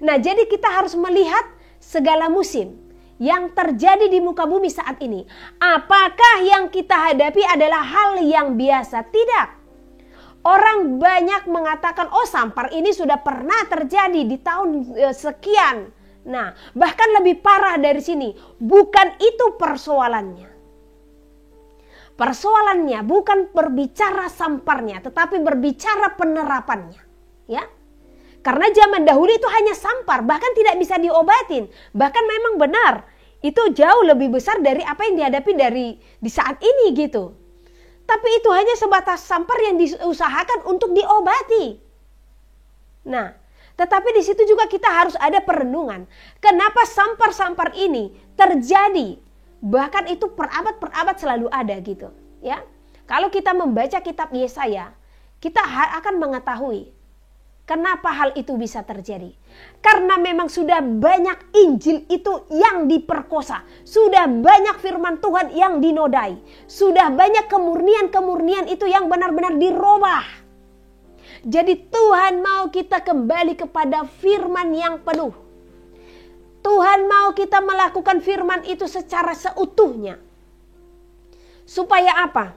Nah, jadi kita harus melihat segala musim. yang terjadi di muka bumi saat ini. Apakah yang kita hadapi adalah hal yang biasa? Tidak. Orang banyak mengatakan, oh Sampar ini sudah pernah terjadi di tahun sekian. Nah, bahkan lebih parah dari sini. Bukan itu persoalannya. Persoalannya bukan berbicara samparnya, tetapi berbicara penerapannya. Ya, karena zaman dahulu itu hanya sampar, bahkan tidak bisa diobatin. Bahkan memang benar, itu jauh lebih besar dari apa yang dihadapi di saat ini gitu. Tapi itu hanya sebatas sampar yang diusahakan untuk diobati. Nah, tetapi di situ juga kita harus ada perenungan. Kenapa sampar-sampar ini terjadi? Bahkan itu per abad selalu ada gitu, ya. Kalau kita membaca kitab Yesaya, kita akan mengetahui kenapa hal itu bisa terjadi. Karena memang sudah banyak Injil itu yang diperkosa, sudah banyak firman Tuhan yang dinodai, sudah banyak kemurnian-kemurnian itu yang benar-benar dirubah. Jadi Tuhan mau kita kembali kepada firman yang penuh. Tuhan mau kita melakukan firman itu secara seutuhnya. Supaya apa?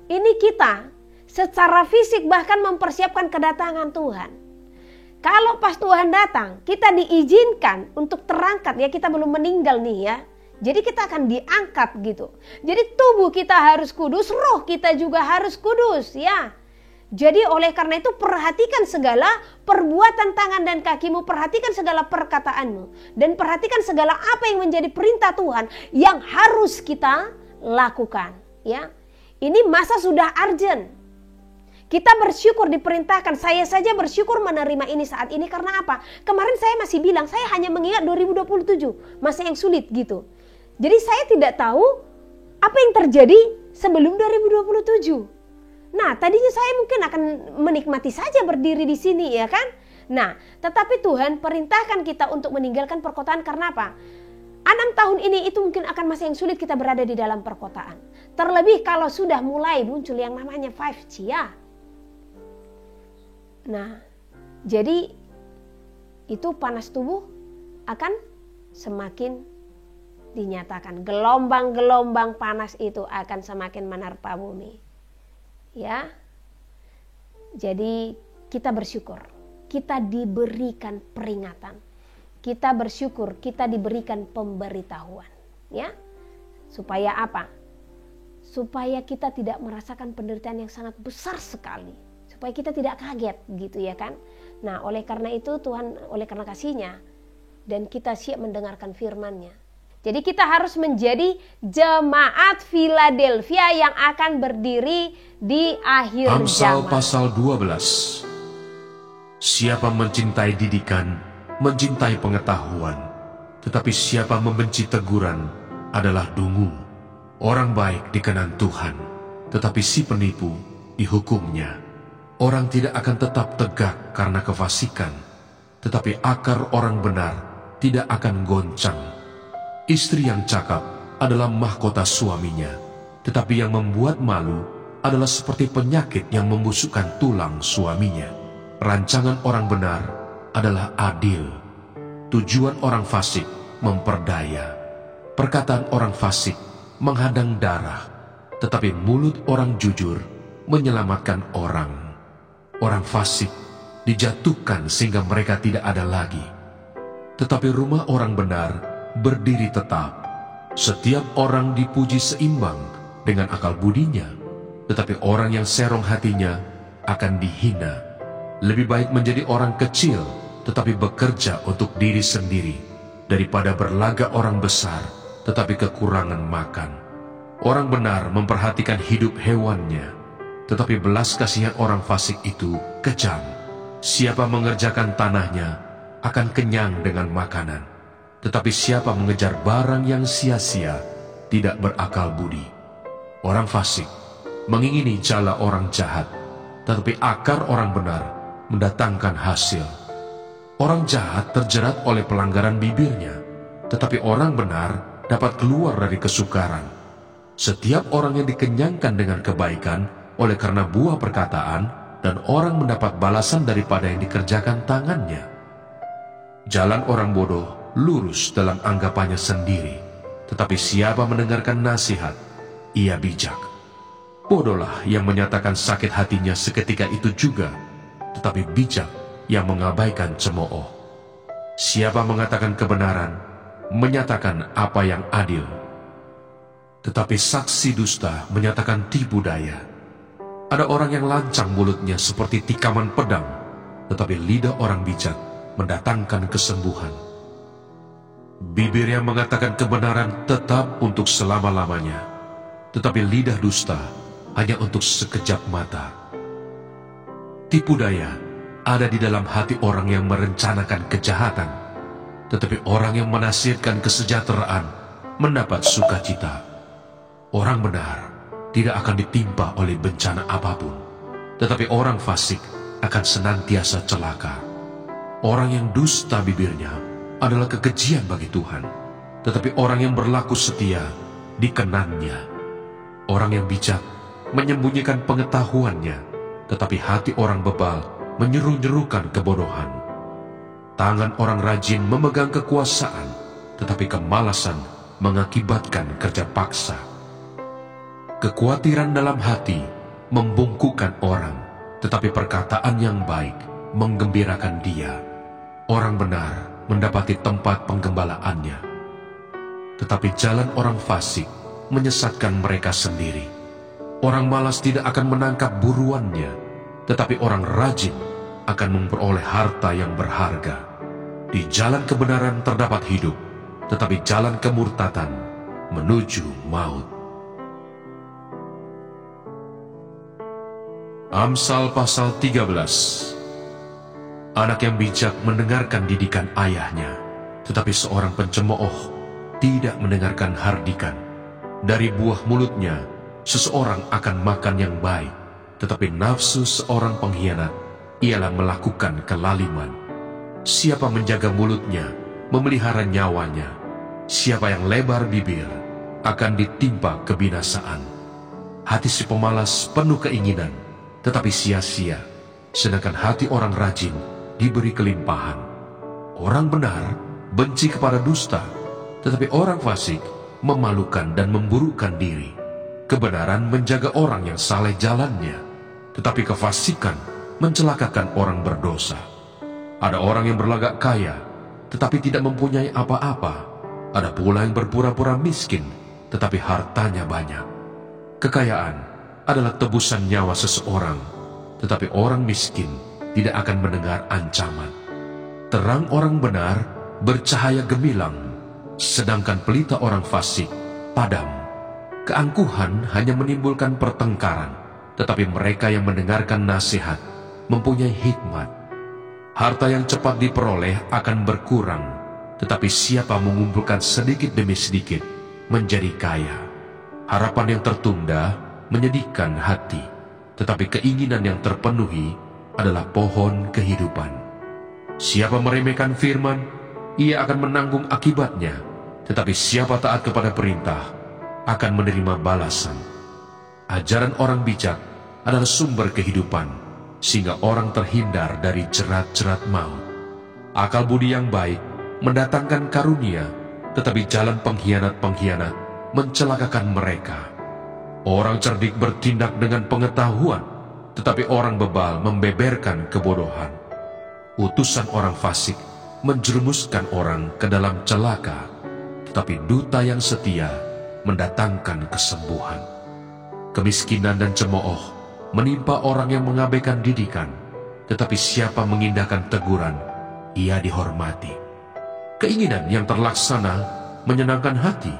Ini kita secara fisik bahkan mempersiapkan kedatangan Tuhan. Kalau pas Tuhan datang, kita diizinkan untuk terangkat, ya kita belum meninggal nih ya. Jadi kita akan diangkat gitu. Jadi tubuh kita harus kudus, roh kita juga harus kudus ya. Jadi oleh karena itu perhatikan segala perbuatan tangan dan kakimu, perhatikan segala perkataanmu, dan perhatikan segala apa yang menjadi perintah Tuhan yang harus kita lakukan. Ya, ini masa sudah urgent. Kita bersyukur diperintahkan. Saya saja bersyukur menerima ini saat ini karena apa? Kemarin saya masih bilang saya hanya mengingat 2027 masa yang sulit gitu. Jadi saya tidak tahu apa yang terjadi sebelum 2027. Nah, tadinya saya mungkin akan menikmati saja berdiri di sini ya kan. Nah, tetapi Tuhan perintahkan kita untuk meninggalkan perkotaan karena apa? 6 tahun ini itu mungkin akan masa yang sulit kita berada di dalam perkotaan. Terlebih kalau sudah mulai muncul yang namanya 5G ya. Nah, jadi itu panas tubuh akan semakin dinyatakan. Gelombang-gelombang panas itu akan semakin menerpa bumi. Ya, jadi kita bersyukur, kita diberikan peringatan, kita bersyukur, kita diberikan pemberitahuan, ya, supaya apa? Supaya kita tidak merasakan penderitaan yang sangat besar sekali, supaya kita tidak kaget, gitu ya kan? Nah, oleh karena itu Tuhan, oleh karena kasih-Nya, dan kita siap mendengarkan firman-Nya. Jadi kita harus menjadi jemaat Philadelphia yang akan berdiri di akhir Amsal zaman. pasal 12. Siapa mencintai didikan, mencintai pengetahuan. Tetapi siapa membenci teguran adalah dungu. Orang baik dikenan Tuhan, tetapi si penipu dihukumnya. Orang tidak akan tetap tegak karena kefasikan, tetapi akar orang benar tidak akan goncang. Istri yang cakap adalah mahkota suaminya, tetapi yang membuat malu adalah seperti penyakit yang membusukkan tulang suaminya. Rancangan orang benar adalah adil. Tujuan orang fasik memperdaya. Perkataan orang fasik menghadang darah, tetapi mulut orang jujur menyelamatkan orang. Orang fasik dijatuhkan sehingga mereka tidak ada lagi. Tetapi rumah orang benar berdiri tetap. Setiap orang dipuji seimbang dengan akal budinya, tetapi orang yang serong hatinya akan dihina. Lebih baik menjadi orang kecil tetapi bekerja untuk diri sendiri daripada berlagak orang besar tetapi kekurangan makan. Orang benar memperhatikan hidup hewannya, tetapi belas kasihan orang fasik itu kejam. Siapa mengerjakan tanahnya akan kenyang dengan makanan, tetapi siapa mengejar barang yang sia-sia tidak berakal budi. Orang fasik mengingini jala orang jahat, tetapi akar orang benar mendatangkan hasil. Orang jahat terjerat oleh pelanggaran bibirnya, tetapi orang benar dapat keluar dari kesukaran. Setiap orang yang dikenyangkan dengan kebaikan oleh karena buah perkataan, dan orang mendapat balasan daripada yang dikerjakan tangannya. Jalan orang bodoh lurus dalam anggapannya sendiri, tetapi siapa mendengarkan nasihat, ia bijak. Bodohlah yang menyatakan sakit hatinya seketika itu juga, tetapi bijak yang mengabaikan cemooh. Siapa mengatakan kebenaran, menyatakan apa yang adil. Tetapi saksi dusta menyatakan tipu daya. Ada orang yang lancang mulutnya seperti tikaman pedang, tetapi lidah orang bijak mendatangkan kesembuhan. Bibir yang mengatakan kebenaran tetap untuk selama-lamanya, tetapi lidah dusta hanya untuk sekejap mata. Tipu daya ada di dalam hati orang yang merencanakan kejahatan, tetapi orang yang menasihatkan kesejahteraan mendapat sukacita. Orang benar tidak akan ditimpa oleh bencana apapun, tetapi orang fasik akan senantiasa celaka. Orang yang dusta bibirnya adalah kekejian bagi Tuhan, tetapi orang yang berlaku setia dikenannya. Orang yang bijak menyembunyikan pengetahuannya, tetapi hati orang bebal menyeru-nyerukan kebodohan. Tangan orang rajin memegang kekuasaan, tetapi kemalasan mengakibatkan kerja paksa. Kekhawatiran dalam hati membungkukkan orang, tetapi perkataan yang baik menggembirakan dia. Orang benar mendapati tempat penggembalaannya, tetapi jalan orang fasik menyesatkan mereka sendiri. Orang malas tidak akan menangkap buruannya, tetapi orang rajin akan memperoleh harta yang berharga. Di jalan kebenaran terdapat hidup, tetapi jalan kemurtatan menuju maut. Amsal pasal 13. Anak yang bijak mendengarkan didikan ayahnya, tetapi seorang pencemooh tidak mendengarkan hardikan. Dari buah mulutnya seseorang akan makan yang baik, tetapi nafsu seorang pengkhianat ialah melakukan kelaliman. Siapa menjaga mulutnya memelihara nyawanya. Siapa yang lebar bibir akan ditimpa kebinasaan. Hati si pemalas penuh keinginan, tetapi sia-sia, sedangkan hati orang rajin diberi kelimpahan. Orang benar benci kepada dusta, tetapi orang fasik memalukan dan memburukkan diri. Kebenaran menjaga orang yang saleh jalannya, tetapi kefasikan mencelakakan orang berdosa. Ada orang yang berlagak kaya, tetapi tidak mempunyai apa-apa. Ada pula yang berpura-pura miskin, tetapi hartanya banyak. Kekayaan adalah tebusan nyawa seseorang, tetapi orang miskin tidak akan mendengar ancaman. Terang orang benar bercahaya gemilang, sedangkan pelita orang fasik padam. Keangkuhan hanya menimbulkan pertengkaran, tetapi mereka yang mendengarkan nasihat mempunyai hikmat. Harta yang cepat diperoleh akan berkurang, tetapi siapa mengumpulkan sedikit demi sedikit menjadi kaya. Harapan yang tertunda menyedihkan hati, tetapi keinginan yang terpenuhi adalah pohon kehidupan. Siapa meremehkan firman, ia akan menanggung akibatnya, tetapi siapa taat kepada perintah akan menerima balasan. Ajaran orang bijak adalah sumber kehidupan, sehingga orang terhindar dari jerat-jerat maut. Akal budi yang baik mendatangkan karunia, tetapi jalan pengkhianat-pengkhianat mencelakakan mereka. Orang cerdik bertindak dengan pengetahuan, tetapi orang bebal membeberkan kebodohan. Utusan orang fasik menjerumuskan orang ke dalam celaka, tetapi duta yang setia mendatangkan kesembuhan. Kemiskinan dan cemooh menimpa orang yang mengabaikan didikan, tetapi siapa mengindahkan teguran, ia dihormati. Keinginan yang terlaksana menyenangkan hati,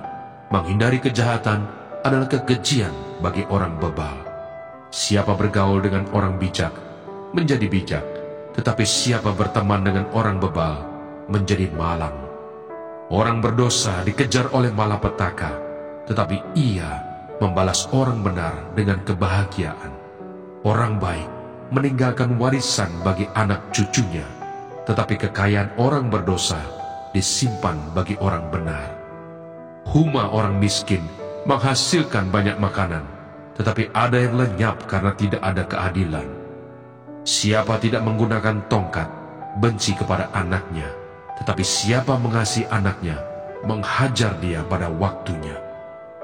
menghindari kejahatan adalah kekejian bagi orang bebal. Siapa bergaul dengan orang bijak menjadi bijak, tetapi siapa berteman dengan orang bebal menjadi malang. Orang berdosa dikejar oleh malapetaka, tetapi ia membalas orang benar dengan kebahagiaan. Orang baik meninggalkan warisan bagi anak cucunya, tetapi kekayaan orang berdosa disimpan bagi orang benar. Huma orang miskin menghasilkan banyak makanan, tetapi ada yang lenyap karena tidak ada keadilan. Siapa tidak menggunakan tongkat benci kepada anaknya, tetapi siapa mengasihi anaknya, menghajar dia pada waktunya.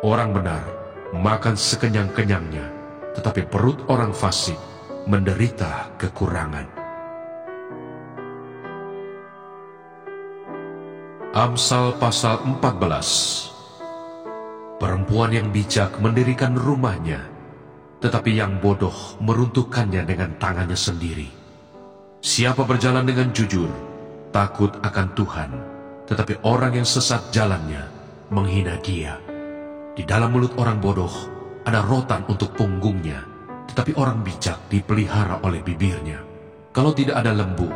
Orang benar makan sekenyang-kenyangnya, tetapi perut orang fasik menderita kekurangan. Amsal pasal 14. Perempuan yang bijak mendirikan rumahnya, tetapi yang bodoh meruntuhkannya dengan tangannya sendiri. Siapa berjalan dengan jujur, takut akan Tuhan, tetapi orang yang sesat jalannya menghina Dia. Di dalam mulut orang bodoh ada rotan untuk punggungnya, tetapi orang bijak dipelihara oleh bibirnya. Kalau tidak ada lembu,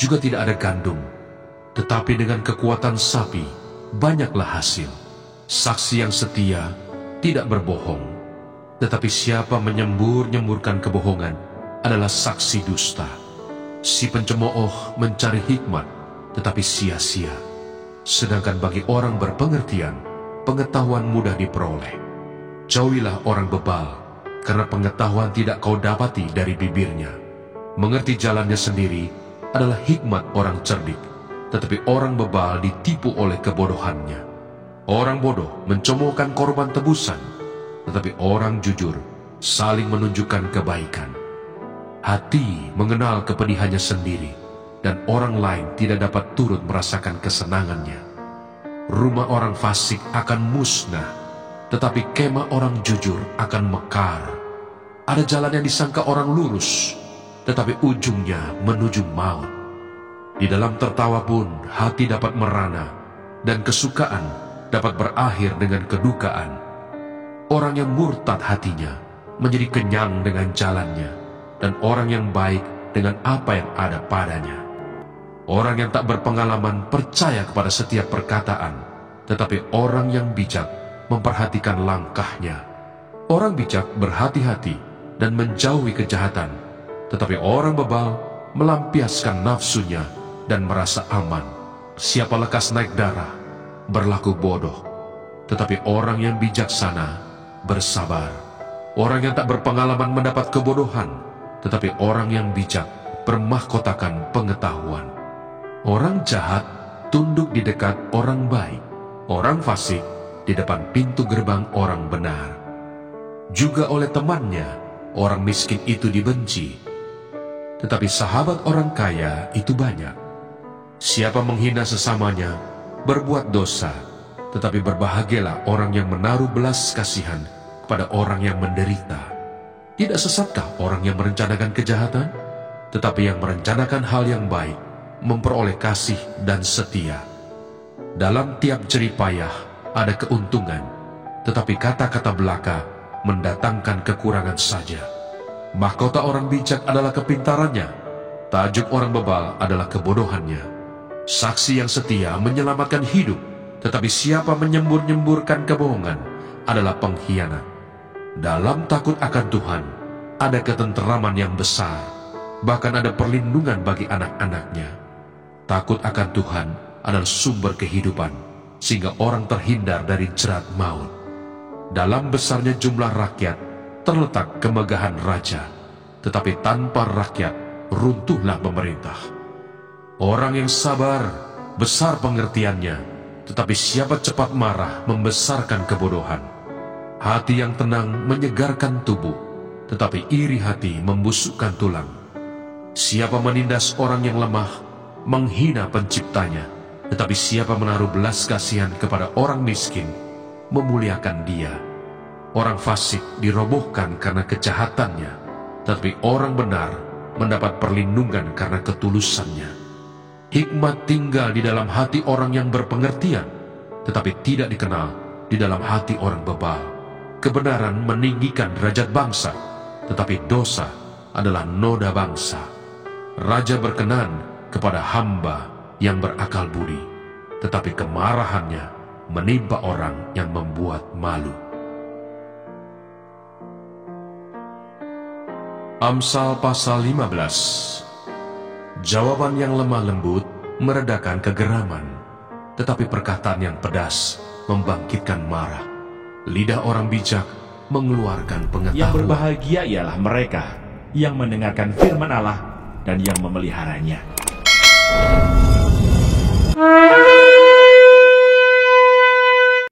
juga tidak ada gandum, tetapi dengan kekuatan sapi banyaklah hasil. Saksi yang setia tidak berbohong, tetapi siapa menyembur-nyemburkan kebohongan adalah saksi dusta. Si pencemooh mencari hikmat, tetapi sia-sia. Sedangkan bagi orang berpengertian, pengetahuan mudah diperoleh. Jauhilah orang bebal, karena pengetahuan tidak kau dapati dari bibirnya. Mengerti jalannya sendiri adalah hikmat orang cerdik, tetapi orang bebal ditipu oleh kebodohannya. Orang bodoh mencemoohkan korban tebusan, tetapi orang jujur saling menunjukkan kebaikan. Hati mengenal kepedihannya sendiri, dan orang lain tidak dapat turut merasakan kesenangannya. Rumah orang fasik akan musnah, tetapi kemah orang jujur akan mekar. Ada jalan yang disangka orang lurus, tetapi ujungnya menuju maut. Di dalam tertawa pun hati dapat merana, dan kesukaan dapat berakhir dengan kedukaan. Orang yang murtad hatinya menjadi kenyang dengan jalannya, dan orang yang baik dengan apa yang ada padanya. Orang yang tak berpengalaman percaya kepada setiap perkataan, tetapi orang yang bijak memperhatikan langkahnya. Orang bijak berhati-hati dan menjauhi kejahatan, tetapi orang bebal melampiaskan nafsunya dan merasa aman. Siapa lekas naik darah, berlaku bodoh, tetapi orang yang bijaksana bersabar. Orang yang tak berpengalaman mendapat kebodohan, tetapi orang yang bijak bermahkotakan pengetahuan. Orang jahat tunduk di dekat orang baik, orang fasik di depan pintu gerbang orang benar. Juga oleh temannya, orang miskin itu dibenci, tetapi sahabat orang kaya itu banyak. Siapa menghina sesamanya, berbuat dosa, tetapi berbahagialah orang yang menaruh belas kasihan kepada orang yang menderita. Tidak sesatkah orang yang merencanakan kejahatan? Tetapi yang merencanakan hal yang baik memperoleh kasih dan setia. Dalam tiap jerih payah ada keuntungan, tetapi kata-kata belaka mendatangkan kekurangan saja. Mahkota orang bijak adalah kepintarannya, tajuk orang bebal adalah kebodohannya. Saksi yang setia menyelamatkan hidup, tetapi siapa menyembur-nyemburkan kebohongan adalah pengkhianat. Dalam takut akan Tuhan ada ketenteraman yang besar, bahkan ada perlindungan bagi anak-anaknya. Takut akan Tuhan adalah sumber kehidupan, sehingga orang terhindar dari jerat maut. Dalam besarnya jumlah rakyat terletak kemegahan raja, tetapi tanpa rakyat runtuhlah pemerintah. Orang yang sabar besar pengertiannya, tetapi siapa cepat marah membesarkan kebodohan. Hati yang tenang menyegarkan tubuh, tetapi iri hati membusukkan tulang. Siapa menindas orang yang lemah, menghina penciptanya, tetapi siapa menaruh belas kasihan kepada orang miskin, memuliakan dia. Orang fasik dirobohkan karena kejahatannya, tetapi orang benar mendapat perlindungan karena ketulusannya. Hikmat tinggal di dalam hati orang yang berpengertian, tetapi tidak dikenal di dalam hati orang bebal. Kebenaran meninggikan derajat bangsa, tetapi dosa adalah noda bangsa. Raja berkenan kepada hamba yang berakal budi, tetapi kemarahannya menimpa orang yang membuat malu. Amsal pasal 15. Jawaban yang lemah lembut meredakan kegeraman, tetapi perkataan yang pedas membangkitkan marah. Lidah orang bijak mengeluarkan pengetahuan. Yang berbahagia ialah mereka yang mendengarkan firman Allah dan yang memeliharanya.